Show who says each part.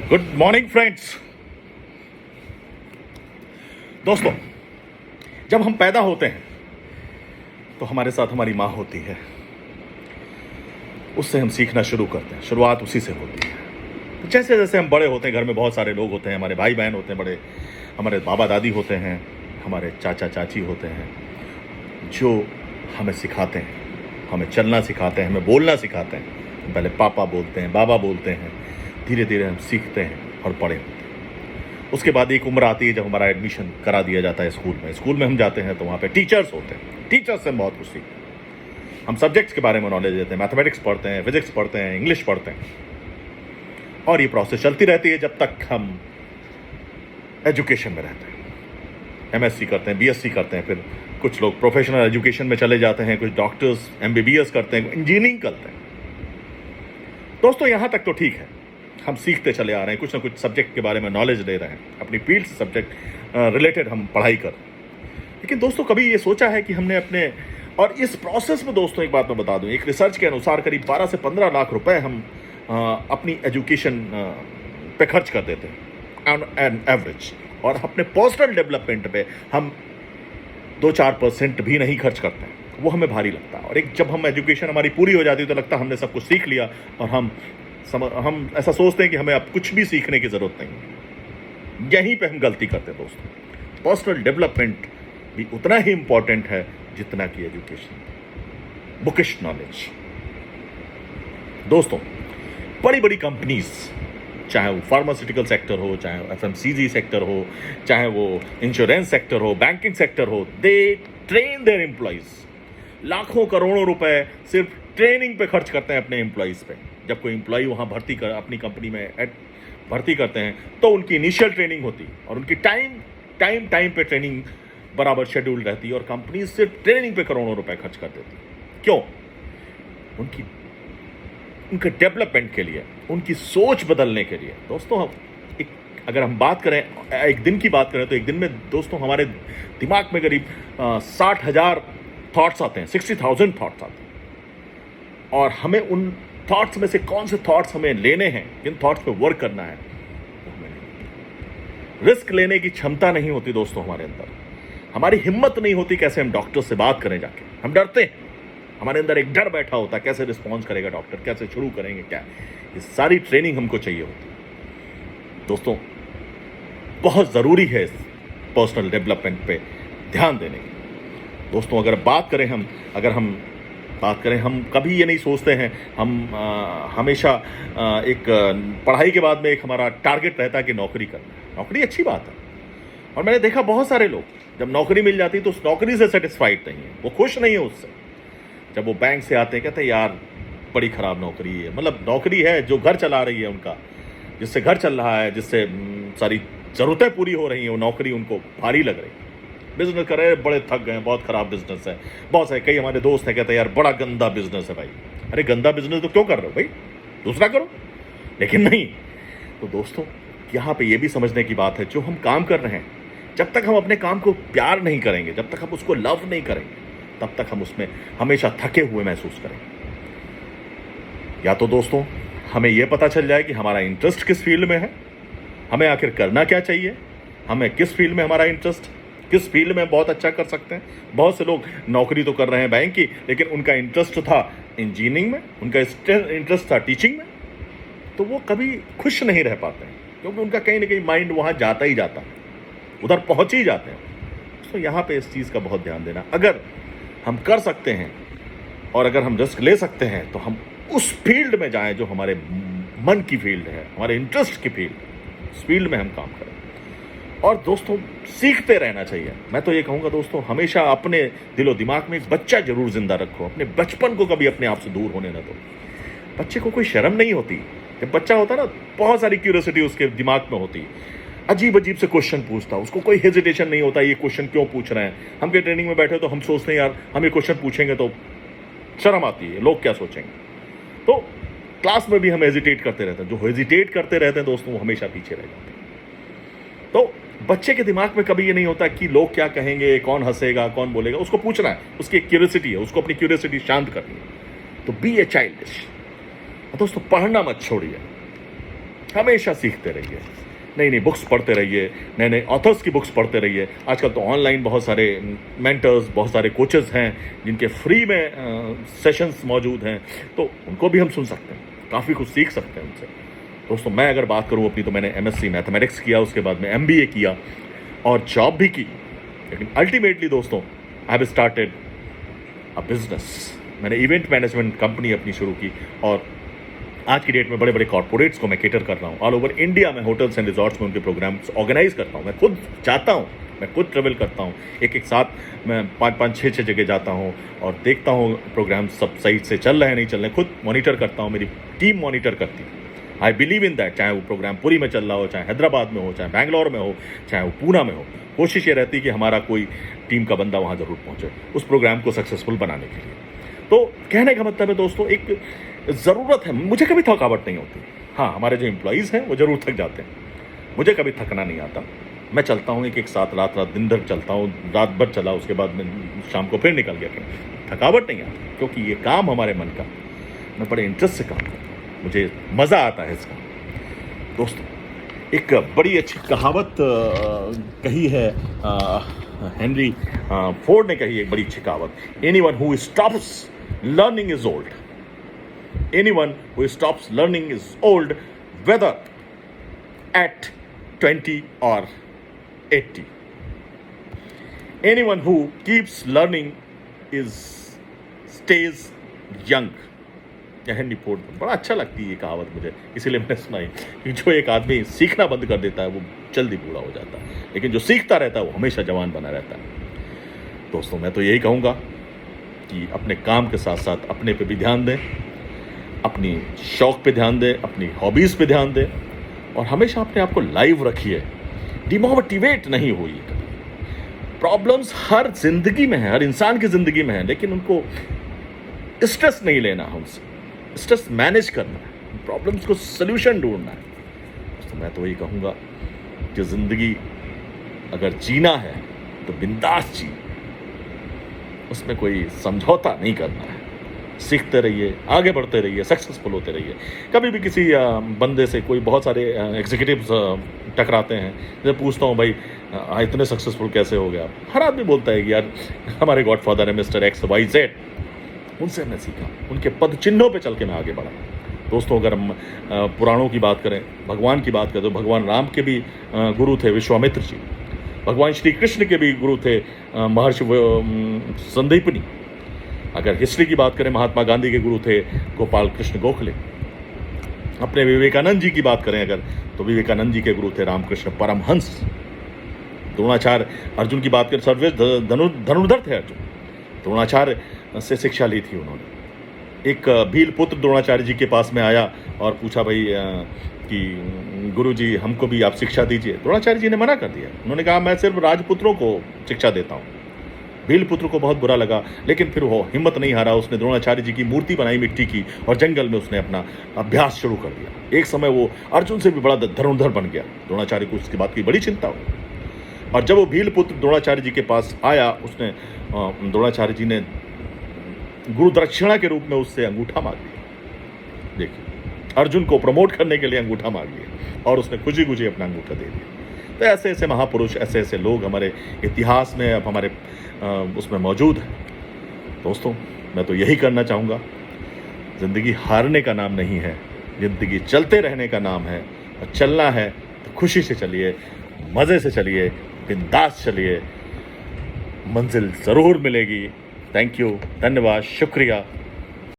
Speaker 1: Good morning friends. दोस्तों, जब हम पैदा होते हैं तो हमारे साथ हमारी माँ होती है, उससे हम सीखना शुरू करते हैं। शुरुआत उसी से होती है। तो जैसे जैसे हम बड़े होते हैं, घर में बहुत सारे लोग होते हैं, हमारे भाई बहन होते हैं, बड़े हमारे बाबा दादी होते हैं, हमारे चाचा चाची होते हैं, जो हमें सिखाते हैं, हमें चलना सिखाते हैं, हमें बोलना सिखाते हैं। पहले पापा बोलते हैं, बाबा बोलते हैं, धीरे धीरे हम सीखते हैं और बड़े होते हैं। उसके बाद एक उम्र आती है जब हमारा एडमिशन करा दिया जाता है स्कूल में हम जाते हैं तो वहाँ पे टीचर्स होते हैं। टीचर्स से हम बहुत कुछ सीखते हैं। हम सब्जेक्ट्स के बारे में नॉलेज देते हैं, मैथमेटिक्स पढ़ते हैं, फिजिक्स पढ़ते हैं, इंग्लिश पढ़ते हैं, और ये प्रोसेस चलती रहती है जब तक हम एजुकेशन में रहते हैं। एमएससी करते हैं, बीएससी करते हैं, फिर कुछ लोग प्रोफेशनल एजुकेशन में चले जाते हैं, कुछ डॉक्टर्स एमबीबीएस करते हैं, इंजीनियरिंग करते हैं। दोस्तों, यहाँ तक तो ठीक है, हम सीखते चले आ रहे हैं, कुछ ना कुछ सब्जेक्ट के बारे में नॉलेज ले रहे हैं, अपनी फील्ड से सब्जेक्ट रिलेटेड हम पढ़ाई कर रहे हैं। लेकिन दोस्तों, कभी ये सोचा है कि हमने अपने, और इस प्रोसेस में दोस्तों एक बात मैं बता दूं, एक रिसर्च के अनुसार करीब 12 से 15 लाख रुपए हम अपनी एजुकेशन पे खर्च कर देते हैं ऑन एन एवरेज, और अपने पर्सनल डेवलपमेंट पे हम 2-4% भी नहीं खर्च करते हैं। वो हमें भारी लगता है। और एक जब हम एजुकेशन हमारी पूरी हो जाती है तो लगता है हमने सब कुछ सीख लिया, और हम ऐसा सोचते हैं कि हमें अब कुछ भी सीखने की जरूरत नहीं। यहीं पे हम गलती करते हैं दोस्तों। पर्सनल डेवलपमेंट भी उतना ही इंपॉर्टेंट है जितना कि एजुकेशन, बुकिश नॉलेज। दोस्तों, बड़ी बड़ी कंपनीज, चाहे वो फार्मास्यूटिकल सेक्टर हो, चाहे वो एफएमसीजी सेक्टर हो, चाहे वो इंश्योरेंस सेक्टर हो, बैंकिंग सेक्टर हो, दे ट्रेन देयर एम्प्लॉइज। लाखों करोड़ों रुपए सिर्फ ट्रेनिंग पे खर्च करते हैं अपने एम्प्लॉइज पे। जब कोई एम्प्लॉय वहाँ अपनी कंपनी में भर्ती करते हैं तो उनकी इनिशियल ट्रेनिंग होती है, और उनकी टाइम पे ट्रेनिंग बराबर शेड्यूल रहती है, और कंपनी सिर्फ ट्रेनिंग पे करोड़ों रुपए खर्च कर देती है। क्यों? उनके डेवलपमेंट के लिए, उनकी सोच बदलने के लिए। दोस्तों, अगर हम बात करें, एक दिन की बात करें, तो एक दिन में दोस्तों हमारे दिमाग में करीब 60,000 थॉट्स आते हैं, 60,000 थॉट्स आते हैं। और हमें उन थॉट्स में से कौन से थॉट्स हमें लेने हैं, किन थॉट्स पे वर्क करना है, वो हमें नहीं। रिस्क लेने की क्षमता नहीं होती दोस्तों हमारे अंदर। हमारी हिम्मत नहीं होती कैसे हम डॉक्टर से बात करें जाके। हम डरते हैं, हमारे अंदर एक डर बैठा होता है, कैसे रिस्पॉन्स करेगा डॉक्टर, कैसे शुरू करेंगे, क्या। ये सारी ट्रेनिंग हमको चाहिए होती। दोस्तों, बहुत ज़रूरी है पर्सनल डेवलपमेंट पे ध्यान देने की। दोस्तों, अगर हम कभी ये नहीं सोचते हैं, हम हमेशा एक पढ़ाई के बाद में एक हमारा टारगेट रहता है कि नौकरी करना है। नौकरी अच्छी बात है, और मैंने देखा बहुत सारे लोग जब नौकरी मिल जाती है तो उस नौकरी से सेटिस्फाइड नहीं है, वो खुश नहीं है उससे। जब वो बैंक से आते हैं, कहते हैं यार बड़ी ख़राब नौकरी है। मतलब नौकरी है जो घर चला रही है उनका, जिससे घर चल रहा है, जिससे सारी ज़रूरतें पूरी हो रही हैं, वो नौकरी उनको भारी लग रही है। बिजनेस कर रहे हैं, बड़े थक गए, बहुत ख़राब बिजनेस है। बहुत सारे, कई हमारे दोस्त हैं, कहते हैं यार बड़ा गंदा बिजनेस है भाई। अरे गंदा बिजनेस तो क्यों कर रहे हो भाई, दूसरा करो। लेकिन नहीं। तो दोस्तों, यहाँ पे ये भी समझने की बात है, जो हम काम कर रहे हैं, जब तक हम अपने काम को प्यार नहीं करेंगे, जब तक हम उसको लव नहीं करेंगे, तब तक हम उसमें हमेशा थके हुए महसूस करेंगे। या तो दोस्तों हमें यह पता चल जाए कि हमारा इंटरेस्ट किस फील्ड में है, हमें आखिर करना क्या चाहिए, हमें किस फील्ड में हमारा इंटरेस्ट, किस फील्ड में बहुत अच्छा कर सकते हैं। बहुत से लोग नौकरी तो कर रहे हैं बैंक की, लेकिन उनका इंटरेस्ट था इंजीनियरिंग में, उनका इंटरेस्ट था टीचिंग में, तो वो कभी खुश नहीं रह पाते हैं, क्योंकि उनका कहीं ना कहीं माइंड वहाँ जाता ही जाता है, उधर पहुँच ही जाते हैं। तो यहाँ पे इस चीज़ का बहुत ध्यान देना। अगर हम कर सकते हैं और अगर हम रिस्क ले सकते हैं तो हम उस फील्ड में जाएं जो हमारे मन की फील्ड है, हमारे इंटरेस्ट की फील्ड, उस फील्ड में हम काम करें। और दोस्तों, सीखते रहना चाहिए। मैं तो ये कहूँगा दोस्तों, हमेशा अपने दिलो दिमाग में एक बच्चा जरूर जिंदा रखो। अपने बचपन को कभी अपने आप से दूर होने ना दो। बच्चे को कोई शर्म नहीं होती। जब बच्चा होता ना, बहुत सारी क्यूरियोसिटी उसके दिमाग में होती, अजीब अजीब से क्वेश्चन पूछता, उसको कोई हेजिटेशन नहीं होता ये क्वेश्चन क्यों पूछ रहे हैं। हम के ट्रेनिंग में बैठे तो हम सोचते हैं यार हम ये क्वेश्चन पूछेंगे तो शर्म आती है, लोग क्या सोचेंगे। तो क्लास में भी हम हेजिटेट करते रहते हैं। जो हेजिटेट करते रहते हैं दोस्तों, वो हमेशा पीछे रह जाते हैं। तो बच्चे के दिमाग में कभी ये नहीं होता कि लोग क्या कहेंगे, कौन हंसेगा, कौन बोलेगा। उसको पूछना है, उसकी एक क्यूरियोसिटी है, उसको अपनी क्यूरियोसिटी शांत करनी है। तो बी ए चाइल्डिश। दोस्तों, पढ़ना मत छोड़िए। हमेशा सीखते रहिए, नई नई बुक्स पढ़ते रहिए, नए नए ऑथर्स की बुक्स पढ़ते रहिए। आजकल तो ऑनलाइन बहुत सारे मेंटर्स, बहुत सारे कोचेस हैं जिनके फ्री में सेशंस मौजूद हैं, तो उनको भी हम सुन सकते हैं, काफ़ी कुछ सीख सकते हैं उनसे। दोस्तों, मैं अगर बात करूं अपनी, तो मैंने MSc मैथमेटिक्स किया, उसके बाद में MBA किया और जॉब भी की, लेकिन अल्टीमेटली दोस्तों I have started a business. मैंने इवेंट मैनेजमेंट कंपनी अपनी शुरू की और आज की डेट में बड़े बड़े कॉर्पोरेट्स को मैं केटर कर रहा हूँ। ऑल ओवर इंडिया में होटल्स एंड रिजॉर्ट्स में उनके प्रोग्राम्स ऑर्गेनाइज करता हूँ। मैं खुद जाता हूँ, मैं खुद ट्रेवल करता हूँ, एक साथ मैं 5-5, 6 जगह जाता हूँ और देखता हूँ प्रोग्राम सब सही से चल रहे हैं नहीं चल रहे, खुद मॉनिटर करता हूँ, मेरी टीम मॉनिटर करती है। आई बिलीव इन दैट, चाहे वो प्रोग्राम पुरी में चल रहा हो, चाहे हैदराबाद में हो, चाहे बैंगलोर में हो, चाहे वो पूना में हो, कोशिश ये रहती है कि हमारा कोई टीम का बंदा वहाँ ज़रूर पहुँचे उस प्रोग्राम को सक्सेसफुल बनाने के लिए। तो कहने का मतलब है दोस्तों, एक ज़रूरत है, मुझे कभी थकावट नहीं होती। हाँ, हमारे जो एम्प्लॉइज़ हैं वो ज़रूर थक जाते हैं, मुझे कभी थकना नहीं आता। मैं चलता हूँ एक साथ, रात दिन भर चलता हूँ, रात भर चला, उसके बाद मैं शाम को फिर निकल गया, थकावट नहीं आती, क्योंकि ये काम हमारे मन का, मैं बड़े इंटरेस्ट से काम करता हूँ, मुझे मज़ा आता है इसका। दोस्तों, एक बड़ी अच्छी कहावत कही है, हेनरी फोर्ड ने कही, एक बड़ी अच्छी कहावत, anyone who stops learning is old, anyone who stops learning is old, whether at 20 or 80. Anyone who keeps learning stays young. Henry Ford, बड़ा अच्छा लगती है ये कहावत मुझे, इसीलिए मैंने सुनाई कि जो एक आदमी सीखना बंद कर देता है वो जल्दी बूढ़ा हो जाता है, लेकिन जो सीखता रहता है वो हमेशा जवान बना रहता है। दोस्तों, मैं तो यही कहूँगा कि अपने काम के साथ साथ अपने पे भी ध्यान दें, अपनी शौक़ पे ध्यान दें, अपनी हॉबीज़ पे ध्यान दें और हमेशा अपने आप को लाइव रखिए, डिमोटिवेट नहीं होइए कभी। प्रॉब्लम्स हर जिंदगी में है, हर इंसान की ज़िंदगी में है, लेकिन उनको स्ट्रेस नहीं लेना है, उनसे स्ट्रेस मैनेज करना है, प्रॉब्लम्स को सल्यूशन ढूंढना है। तो मैं तो वही कहूँगा कि ज़िंदगी अगर जीना है तो बिंदास जी, उसमें कोई समझौता नहीं करना है, सीखते रहिए, आगे बढ़ते रहिए, सक्सेसफुल होते रहिए। कभी भी किसी बंदे से, कोई बहुत सारे एग्जीक्यूटिव्स टकराते हैं, जब पूछता हूँ भाई इतने सक्सेसफुल कैसे हो गया, हर आदमी बोलता है कि यार हमारे गॉडफादर है मिस्टर XYZ, उनसे हमने सीखा, उनके पद चिन्हों पे चल के मैं आगे बढ़ा। दोस्तों, अगर हम पुराणों की बात करें, भगवान की बात करें, तो भगवान राम के भी गुरु थे विश्वामित्र जी, भगवान श्री कृष्ण के भी गुरु थे महर्षि संदीपनी। अगर हिस्ट्री की बात करें, महात्मा गांधी के गुरु थे गोपाल कृष्ण गोखले। अपने विवेकानंद जी की बात करें अगर, तो विवेकानंद जी के गुरु थे रामकृष्ण परमहंस। द्रोणाचार्य, अर्जुन की बात करें, सर्वश्रेष्ठ धनुर्धर थे अर्जुन, द्रोणाचार्य से शिक्षा ली थी उन्होंने। एक भील पुत्र द्रोणाचार्य जी के पास में आया और पूछा भाई कि गुरुजी हमको भी आप शिक्षा दीजिए। द्रोणाचार्य जी ने मना कर दिया, उन्होंने कहा मैं सिर्फ राजपुत्रों को शिक्षा देता हूँ। भील पुत्र को बहुत बुरा लगा, लेकिन फिर वो हिम्मत नहीं हारा, उसने द्रोणाचार्य जी की मूर्ति बनाई मिट्टी की और जंगल में उसने अपना अभ्यास शुरू कर दिया। एक समय वो अर्जुन से भी बड़ा धनुर्धर बन गया। द्रोणाचार्य को उसकी बात की बड़ी चिंता हुई और जब वो भील पुत्र द्रोणाचार्य जी के पास आया, उसने द्रोणाचार्य जी ने गुरु दक्षिणा के रूप में उससे अंगूठा मांग लिया। देखिए, अर्जुन को प्रमोट करने के लिए अंगूठा मांग लिया और उसने खुशी खुशी अपना अंगूठा दे दिया। तो ऐसे ऐसे महापुरुष, ऐसे ऐसे लोग हमारे इतिहास में, अब हमारे उसमें मौजूद है। दोस्तों, मैं तो यही करना चाहूँगा, ज़िंदगी हारने का नाम नहीं है, ज़िंदगी चलते रहने का नाम है। और चलना है तो खुशी से चलिए, मज़े से चलिए, बिंदास चलिए, मंजिल ज़रूर मिलेगी। थैंक यू, धन्यवाद, शुक्रिया।